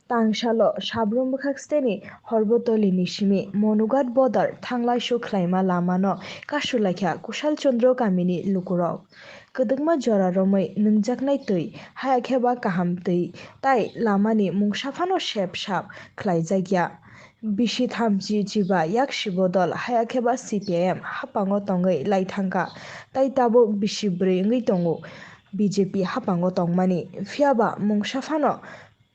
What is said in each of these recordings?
Tangshalo Shabrum Bukaksteni Horbotoli Nishimi Monugat Bodar Tanglai Shuklaima Lamano Kasulaikha Kushul Chandra Kamini Lukurok Kedengma Jora Romai Nungjaknai Tui Hayakeba Kaham Tui Tai Lamani Mungshafano Shep Shap Klaijagya Bishi Thamji Jiba Yak Shibodol Hayakeba CPM Hapango Tongai Laitanga Tai Tabo Bishi Bringi Tongo BJP Hapango Tongmani Fiaba Mungshafano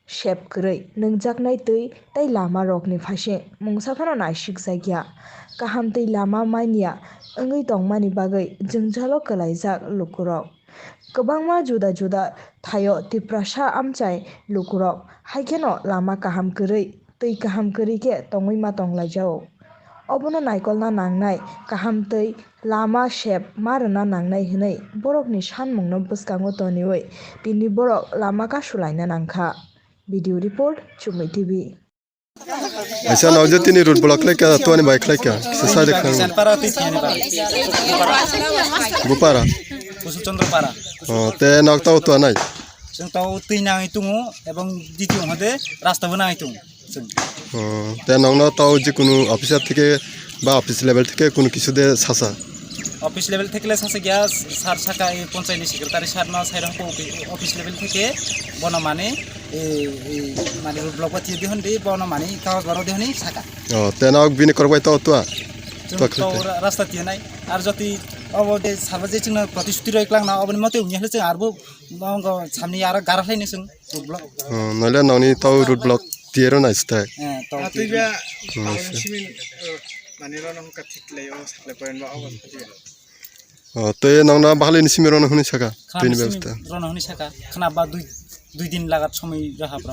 Shep Grey Nungjaknai Tui Tai Lama Rokni Fashe Mungsafano Naishik Zagya Kaham Tai Lama Mania Engi Tongmani Bagai Jwngjalo Kalaijak Lukurok Kobangma Juda Juda Thayo Tiprasha Amchai Lukurok Haikeno Lama Kaham Grey Tui Kaham Grey Ke Tongima Tonglajao Obono Naikolna Nangnai Kaham Tui Lama Shep Marana Nangnai Hinai Borokni Shanmungno Buskango Toniwei Bini Borok Lama Kasulaina Nangkha Video report Chumi TV. Aisa naujo tini road block like kya tuani bike like kya sisa dekha Bupara Kushul Chandra para te nakta to anai जों ताव तैना इतुङो एबं दितियो हदे रास्ता बना इतुङ जों te nangna taw jikunu officer থেকে বা অফিস লেভেল থেকে কোনো কিছু দে সাসা অফিস লেভেল থেকে সাসা গ্যাস সার সাকা পঞ্চায়েত সেক্রেটারি সার না সাইরং অফিস লেভেল থেকে বনা মানে মানে ব্লক পাতি দিহন দে বনা মানে কাগজ বারো দিহনি সাকা te nak bini korbai taw to जों रास्ता थियो नाय आर जति अब साबजे जों प्रतिश्रुति रइक्लां ना अबनि मते उनिहले जों आरबो सामनि आरो गाराखैनो जों ब्लक नले ननि taw road block tiero na stai Atibia simin manilo nang katitlayo sakle poin ba awas pati te nangna bahali ni simiro na huni saka tini ব্যবস্থা রন হনি সাকা খানা বা দুই দিন লাগাত সময় রাহাব্রা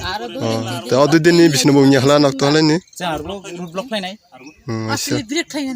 te adu din ni bisnu bo nyahla nak to hale ni जों आरबो block फायनाय asli break थायो